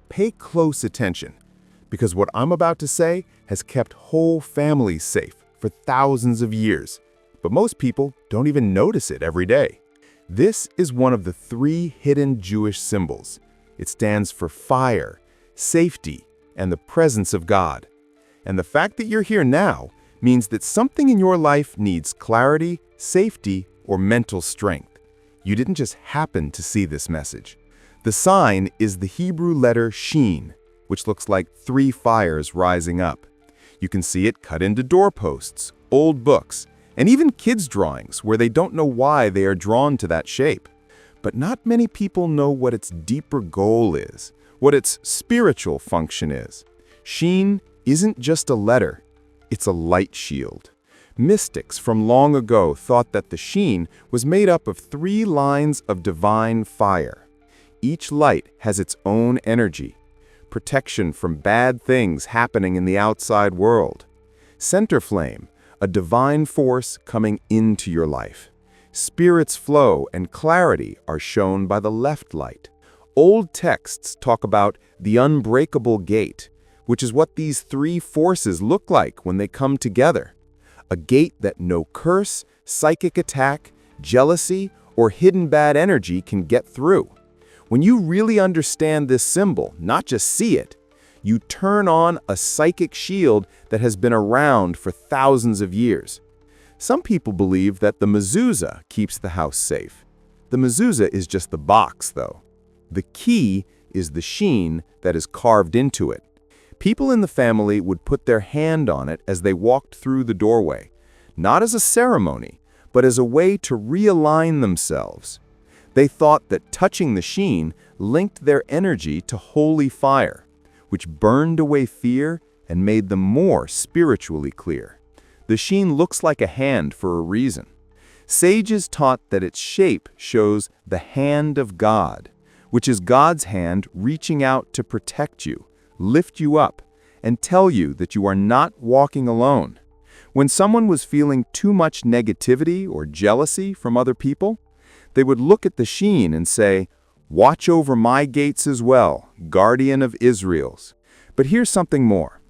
pay close attention, because what I'm about to say has kept whole families safe for thousands of years, but most people don't even notice it every day. This is one of the 3 hidden Jewish symbols. It stands for fire, safety, and the presence of God. And the fact that you're here now means that something in your life needs clarity, safety, or mental strength. You didn't just happen to see this message. The sign is the Hebrew letter Shin, which looks like 3 fires rising up. You can see it cut into doorposts, old books, and even kids' drawings where they don't know why they are drawn to that shape. But not many people know what its deeper goal is, what its spiritual function is. Shin isn't just a letter, it's a light shield. Mystics from long ago thought that the Shin was made up of 3 lines of divine fire. Each light has its own energy, protection from bad things happening in the outside world. Center flame, a divine force coming into your life. Spirit's flow and clarity are shown by the left light. Old texts talk about the unbreakable gate, which is what these 3 forces look like when they come together. A gate that no curse, psychic attack, jealousy, or hidden bad energy can get through. When you really understand this symbol, not just see it, you turn on a psychic shield that has been around for thousands of years. Some people believe that the mezuzah keeps the house safe. The mezuzah is just the box, though. The key is the Shin that is carved into it. People in the family would put their hand on it as they walked through the doorway, not as a ceremony, but as a way to realign themselves. They thought that touching the Shin linked their energy to holy fire, which burned away fear and made them more spiritually clear. The Shin looks like a hand for a reason. Sages taught that its shape shows the hand of God, which is God's hand reaching out to protect you, lift you up, and tell you that you are not walking alone. When someone was feeling too much negativity or jealousy from other people, they would look at the Shin and say, "Watch over my gates as well, guardian of Israel's." But here's something more.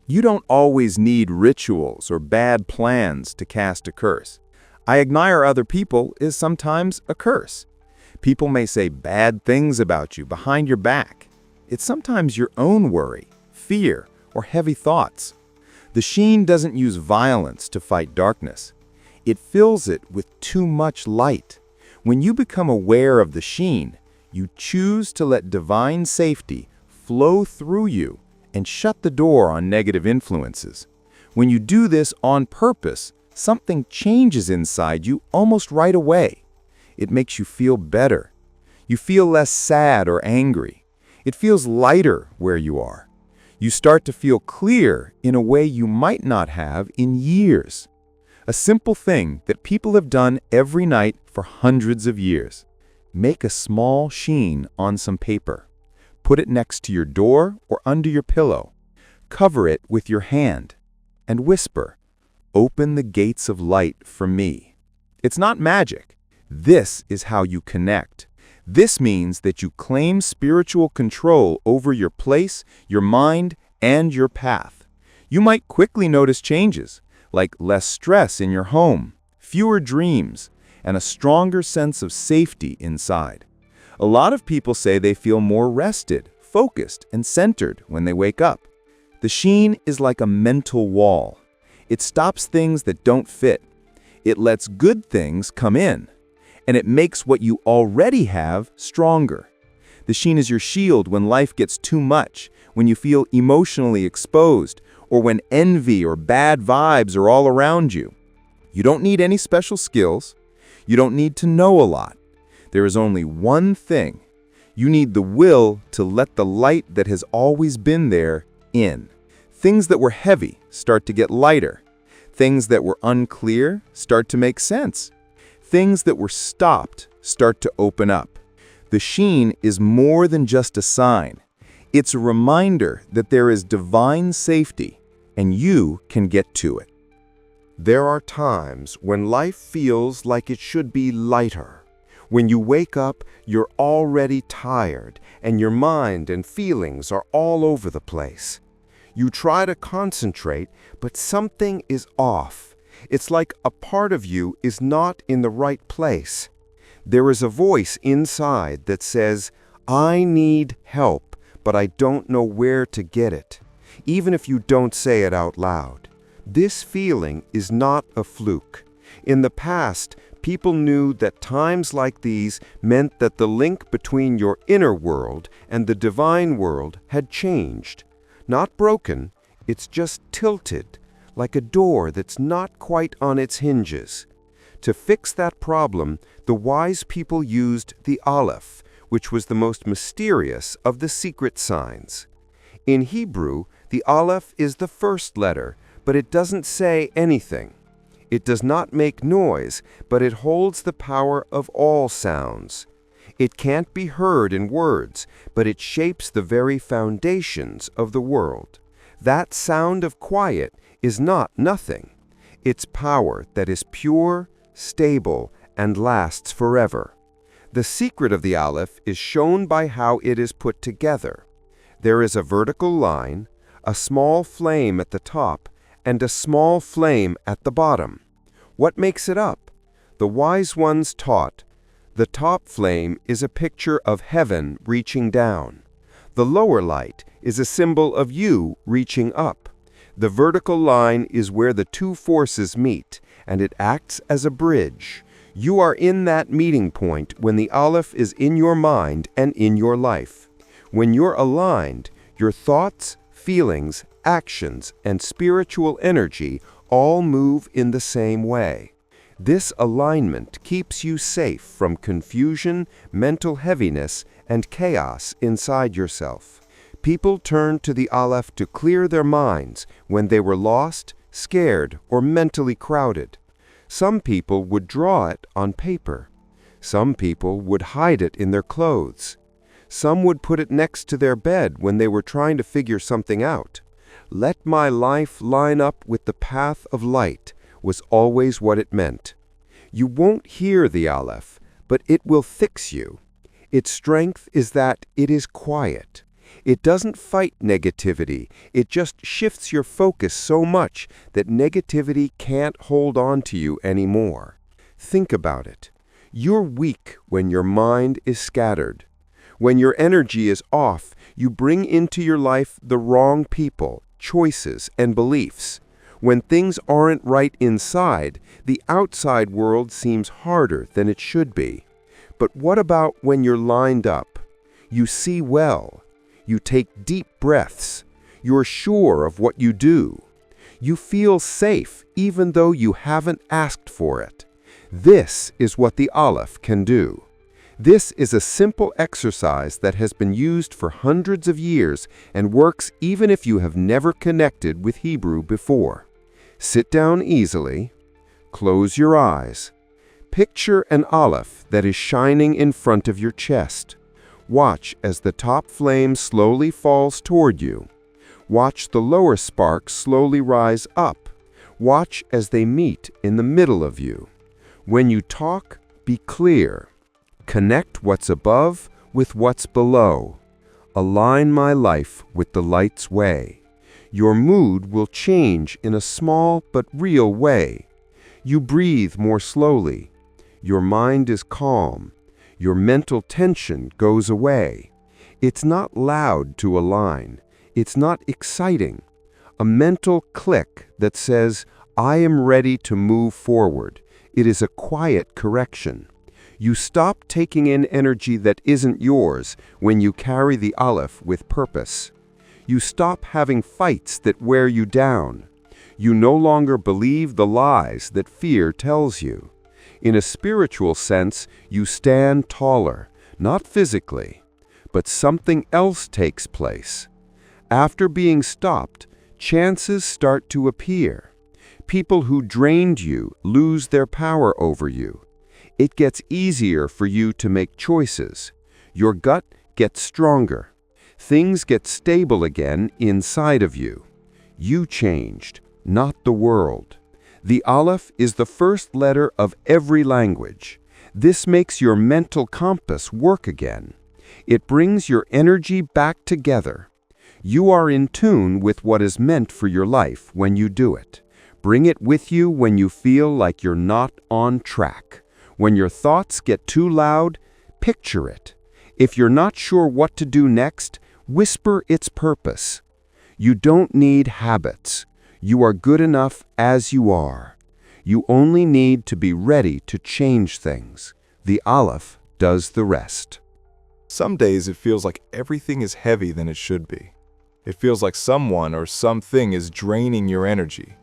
You don't always need rituals or bad plans to cast a curse. I admire other people is sometimes a curse. People may say bad things about you behind your back. It's sometimes your own worry, fear, or heavy thoughts. The Shin doesn't use violence to fight darkness. It fills it with too much light. When you become aware of the Shin, you choose to let divine safety flow through you and shut the door on negative influences. When you do this on purpose, something changes inside you almost right away. It makes you feel better. You feel less sad or angry. It feels lighter where you are. You start to feel clear in a way you might not have in years. A simple thing that people have done every night for hundreds of years. Make a small Shin on some paper. Put it next to your door or under your pillow. Cover it with your hand and whisper, "Open the gates of light for me." It's not magic. This is how you connect. This means that you claim spiritual control over your place, your mind, and your path. You might quickly notice changes, like less stress in your home, fewer dreams, and a stronger sense of safety inside. A lot of people say they feel more rested, focused, and centered when they wake up. The Shin is like a mental wall. It stops things that don't fit. It lets good things come in, and it makes what you already have stronger. The Shin is your shield when life gets too much, when you feel emotionally exposed, or when envy or bad vibes are all around you. You don't need any special skills. You don't need to know a lot. There is only one thing. You need the will to let the light that has always been there in. Things that were heavy start to get lighter. Things that were unclear start to make sense. Things that were stopped start to open up. The Shin is more than just a sign. It's a reminder that there is divine safety, and you can get to it. There are times when life feels like it should be lighter, When you wake up, you're already tired, and your mind and feelings are all over the place. You try to concentrate, but something is off. It's like a part of you is not in the right place. There is a voice inside that says, "I need help, but I don't know where to get it," even if you don't say it out loud. This feeling is not a fluke. In the past, people knew that times like these meant that the link between your inner world and the divine world had changed. Not broken, it's just tilted, like a door that's not quite on its hinges. To fix that problem, the wise people used the Aleph, which was the most mysterious of the secret signs. In Hebrew, the Aleph is the first letter, but it doesn't say anything. It does not make noise, but it holds the power of all sounds. It can't be heard in words, but it shapes the very foundations of the world. That sound of quiet is not nothing. It's power that is pure, stable, and lasts forever. The secret of the Aleph is shown by how it is put together. There is a vertical line, a small flame at the top, and a small flame at the bottom. What makes it up? The wise ones taught, the top flame is a picture of heaven reaching down. The lower light is a symbol of you reaching up. The vertical line is where the two forces meet, and it acts as a bridge. You are in that meeting point when the Aleph is in your mind and in your life. When you're aligned, your thoughts, feelings, actions, and spiritual energy all move in the same way. This alignment keeps you safe from confusion, mental heaviness, and chaos inside yourself. People turned to the Aleph to clear their minds when they were lost, scared, or mentally crowded. Some people would draw it on paper. Some people would hide it in their clothes. Some would put it next to their bed when they were trying to figure something out. "Let my life line up with the path of light" was always what it meant. You won't hear the Aleph, but it will fix you. Its strength is that it is quiet. It doesn't fight negativity. It just shifts your focus so much that negativity can't hold on to you anymore. Think about it. You're weak when your mind is scattered. When your energy is off, you bring into your life the wrong people, choices, and beliefs. When things aren't right inside, the outside world seems harder than it should be. But what about when you're lined up? You see well. You take deep breaths. You're sure of what you do. You feel safe even though you haven't asked for it. This is what the Aleph can do. This is a simple exercise that has been used for hundreds of years and works even if you have never connected with Hebrew before. Sit down easily. Close your eyes. Picture an Aleph that is shining in front of your chest. Watch as the top flame slowly falls toward you. Watch the lower sparks slowly rise up. Watch as they meet in the middle of you. When you talk, be clear. Connect what's above with what's below. Align my life with the light's way. Your mood will change in a small but real way. You breathe more slowly. Your mind is calm. Your mental tension goes away. It's not loud to align. It's not exciting. A mental click that says, "I am ready to move forward." It is a quiet correction. You stop taking in energy that isn't yours when you carry the Aleph with purpose. You stop having fights that wear you down. You no longer believe the lies that fear tells you. In a spiritual sense, you stand taller, not physically, but something else takes place. After being stopped, chances start to appear. People who drained you lose their power over you. It gets easier for you to make choices. Your gut gets stronger. Things get stable again inside of you. You changed, not the world. The Aleph is the first letter of every language. This makes your mental compass work again. It brings your energy back together. You are in tune with what is meant for your life when you do it. Bring it with you when you feel like you're not on track. When your thoughts get too loud, picture it. If you're not sure what to do next, whisper its purpose. You don't need habits. You are good enough as you are. You only need to be ready to change things. The Aleph does the rest. Some days it feels like everything is heavy than it should be. It feels like someone or something is draining your energy.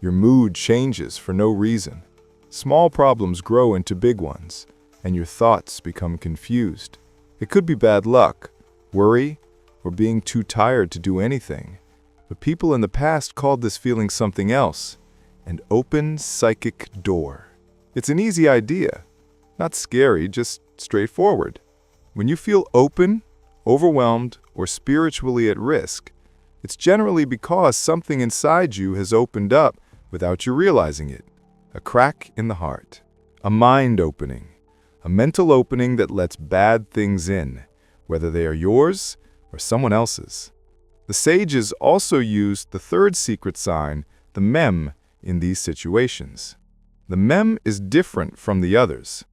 Your mood changes for no reason. Small problems grow into big ones, and your thoughts become confused. It could be bad luck, worry, or being too tired to do anything. But people in the past called this feeling something else, an open psychic door. It's an easy idea, not scary, just straightforward. When you feel open, overwhelmed, or spiritually at risk, it's generally because something inside you has opened up without you realizing it. A crack in the heart, a mind opening, a mental opening that lets bad things in, whether they are yours or someone else's. The sages also used the third secret sign, the mem, in these situations. The mem is different from the others.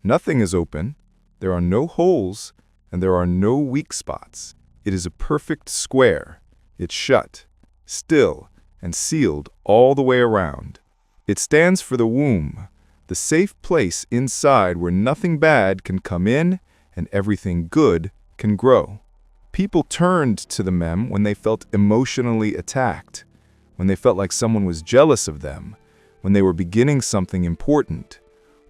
Nothing is open, there are no holes, and there are no weak spots. It is a perfect square. It's shut, still, and sealed all the way around. It stands for the womb, the safe place inside where nothing bad can come in and everything good can grow. People turned to the mem when they felt emotionally attacked, when they felt like someone was jealous of them, when they were beginning something important,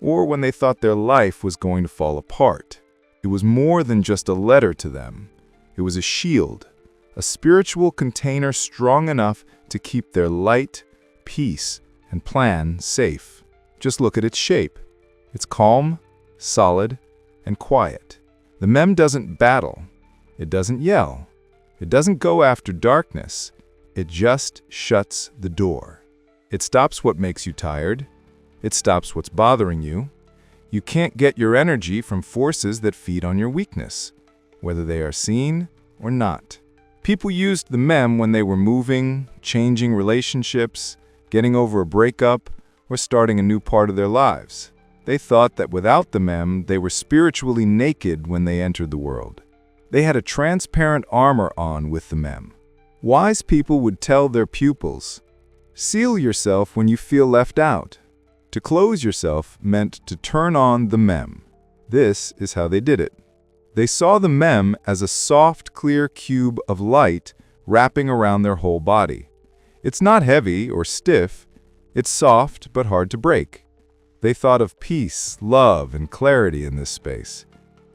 or when they thought their life was going to fall apart. It was more than just a letter to them. It was a shield, a spiritual container strong enough to keep their light, peace, and plan safe. Just look at its shape. It's calm, solid, and quiet. The mem doesn't battle. It doesn't yell. It doesn't go after darkness. It just shuts the door. It stops what makes you tired. It stops what's bothering you. You can't get your energy from forces that feed on your weakness, whether they are seen or not. People used the mem when they were moving, changing relationships, getting over a breakup, or starting a new part of their lives. They thought that without the mem, they were spiritually naked when they entered the world. They had a transparent armor on with the mem. Wise people would tell their pupils, seal yourself when you feel left out. To close yourself meant to turn on the mem. This is how they did it. They saw the mem as a soft, clear cube of light wrapping around their whole body. It's not heavy or stiff. It's soft but hard to break. They thought of peace, love, and clarity in this space.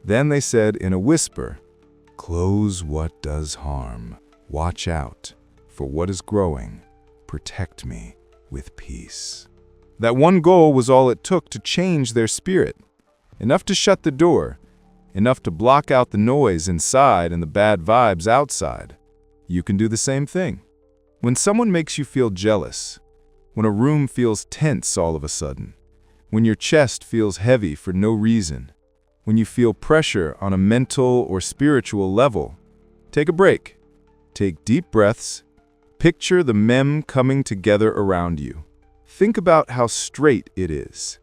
Then they said in a whisper, "Close what does harm. Watch out for what is growing. Protect me with peace." That one goal was all it took to change their spirit. Enough to shut the door, enough to block out the noise inside and the bad vibes outside. You can do the same thing. When someone makes you feel jealous, when a room feels tense all of a sudden, when your chest feels heavy for no reason, when you feel pressure on a mental or spiritual level, take a break. Take deep breaths. Picture the mem coming together around you. Think about how straight it is.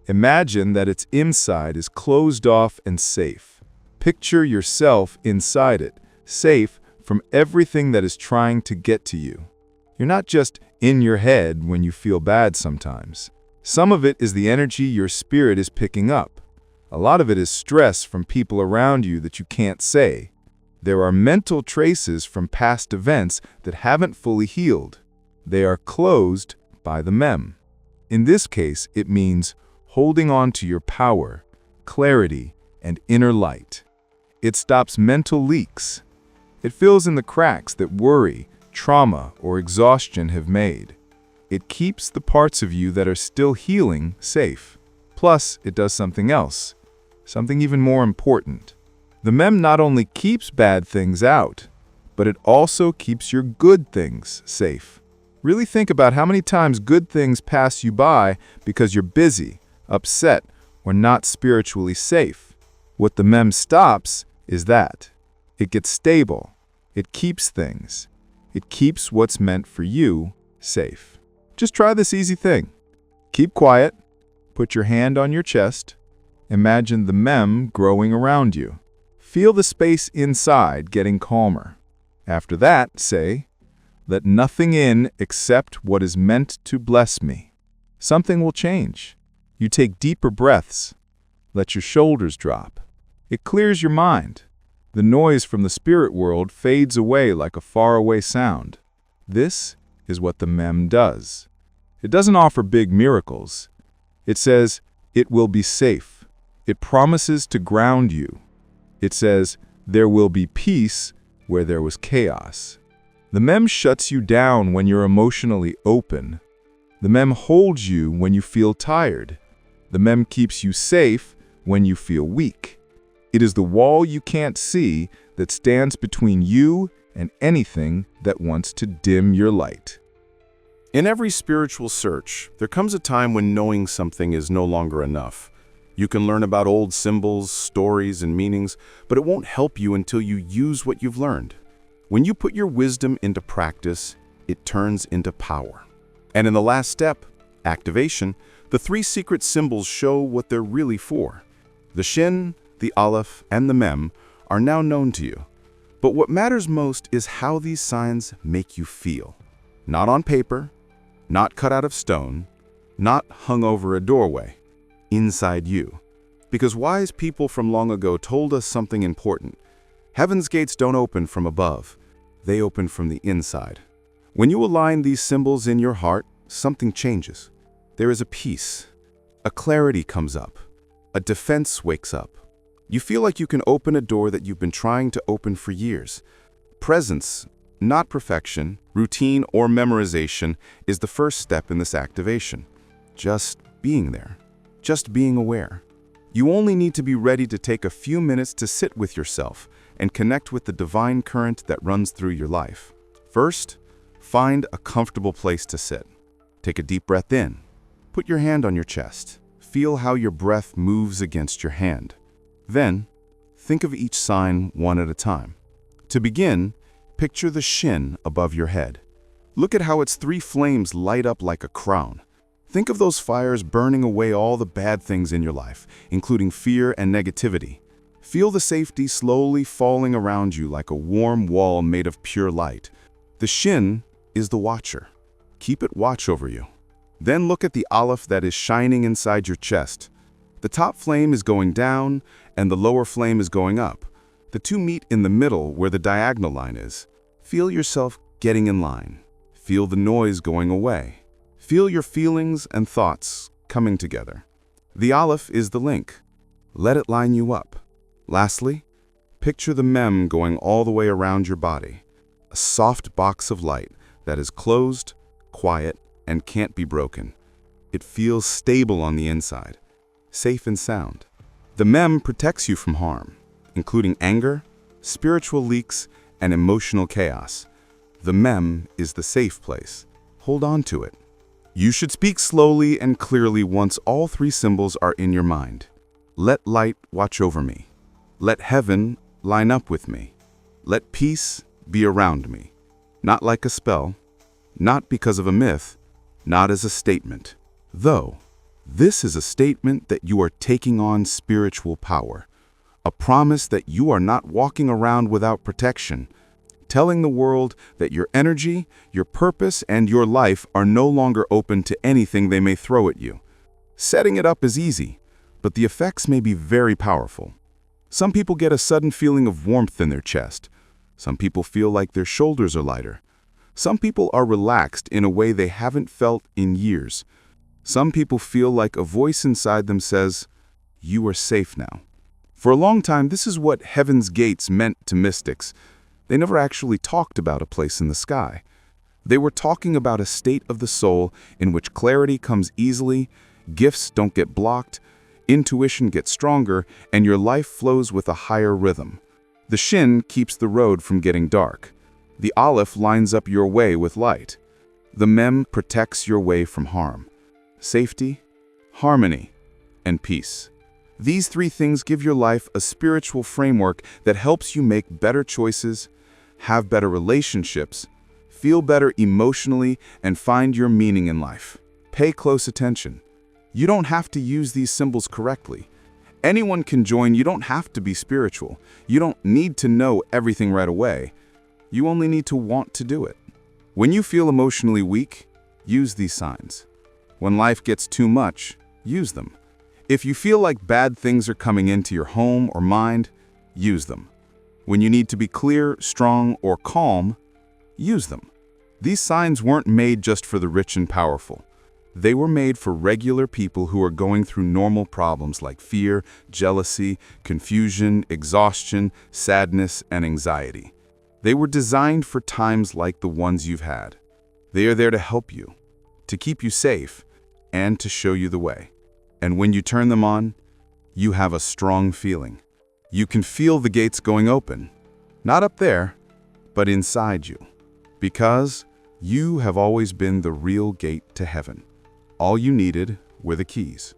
Imagine that its inside is closed off and safe. Picture yourself inside it, safe from everything that is trying to get to you. You're not just in your head when you feel bad sometimes. Some of it is the energy your spirit is picking up. A lot of it is stress from people around you that you can't say. There are mental traces from past events that haven't fully healed. They are closed by the mem. In this case, it means holding on to your power, clarity, and inner light. It stops mental leaks. It fills in the cracks that worry, trauma, or exhaustion have made. It keeps the parts of you that are still healing safe. Plus, it does something else, something even more important. The mem not only keeps bad things out, but it also keeps your good things safe. Really think about how many times good things pass you by because you're busy, upset, or not spiritually safe. What the mem stops is that. It gets stable. It keeps things. It keeps what's meant for you safe. Just try this easy thing. Keep quiet. Put your hand on your chest. Imagine the mem growing around you. Feel the space inside getting calmer. After that, say, "Let nothing in except what is meant to bless me." Something will change. You take deeper breaths. Let your shoulders drop. It clears your mind. The noise from the spirit world fades away like a faraway sound. This is what the mem does. It doesn't offer big miracles. It says, "It will be safe." It promises to ground you. It says, "There will be peace where there was chaos." The mem shuts you down when you're emotionally open. The mem holds you when you feel tired. The mem keeps you safe when you feel weak. It is the wall you can't see that stands between you and anything that wants to dim your light. In every spiritual search, there comes a time when knowing something is no longer enough. You can learn about old symbols, stories, and meanings, but it won't help you until you use what you've learned. When you put your wisdom into practice, it turns into power. And in the last step, activation, the three secret symbols show what they're really for. The Shin, the Aleph, and the Mem are now known to you. But what matters most is how these signs make you feel. Not on paper, not cut out of stone, not hung over a doorway. Inside you. Because wise people from long ago told us something important. Heaven's gates don't open from above. They open from the inside. When you align these symbols in your heart, something changes. There is a peace. A clarity comes up. A defense wakes up. You feel like you can open a door that you've been trying to open for years. Presence, not perfection, routine, or memorization, is the first step in this activation. Just being there. Just being aware. You only need to be ready to take a few minutes to sit with yourself and connect with the divine current that runs through your life. First, find a comfortable place to sit. Take a deep breath in. Put your hand on your chest. Feel how your breath moves against your hand. Then, think of each sign one at a time. To begin, picture the Shin above your head. Look at how its three flames light up like a crown. Think of those fires burning away all the bad things in your life, including fear and negativity. Feel the safety slowly falling around you like a warm wall made of pure light. The Shin is the watcher. Keep it watch over you. Then look at the Aleph that is shining inside your chest. The top flame is going down and the lower flame is going up. The two meet in the middle where the diagonal line is. Feel yourself getting in line. Feel the noise going away. Feel your feelings and thoughts coming together. The Aleph is the link. Let it line you up. Lastly, picture the Mem going all the way around your body. A soft box of light that is closed, quiet, and can't be broken. It feels stable on the inside, safe and sound. The Mem protects you from harm, including anger, spiritual leaks, and emotional chaos. The Mem is the safe place. Hold on to it. You should speak slowly and clearly once all three symbols are in your mind. Let light watch over me. Let heaven line up with me. Let peace be around me. Not like a spell, not because of a myth, not as a statement. Though, this is a statement that you are taking on spiritual power. A promise that you are not walking around without protection. Telling the world that your energy, your purpose, and your life are no longer open to anything they may throw at you. Setting it up is easy, but the effects may be very powerful. Some people get a sudden feeling of warmth in their chest. Some people feel like their shoulders are lighter. Some people are relaxed in a way they haven't felt in years. Some people feel like a voice inside them says, "You are safe now." For a long time, this is what Heaven's Gates meant to mystics. They never actually talked about a place in the sky. They were talking about a state of the soul in which clarity comes easily, gifts don't get blocked, intuition gets stronger, and your life flows with a higher rhythm. The Shin keeps the road from getting dark. The Aleph lines up your way with light. The Mem protects your way from harm. Safety, harmony, and peace. These three things give your life a spiritual framework that helps you make better choices, have better relationships, feel better emotionally, and find your meaning in life. Pay close attention. You don't have to use these symbols correctly. Anyone can join. You don't have to be spiritual. You don't need to know everything right away. You only need to want to do it. When you feel emotionally weak, use these signs. When life gets too much, use them. If you feel like bad things are coming into your home or mind, use them. When you need to be clear, strong, or calm, use them. These signs weren't made just for the rich and powerful. They were made for regular people who are going through normal problems like fear, jealousy, confusion, exhaustion, sadness, and anxiety. They were designed for times like the ones you've had. They are there to help you, to keep you safe, and to show you the way. And when you turn them on, you have a strong feeling. You can feel the gates going open, not up there, but inside you, because you have always been the real gate to heaven. All you needed were the keys.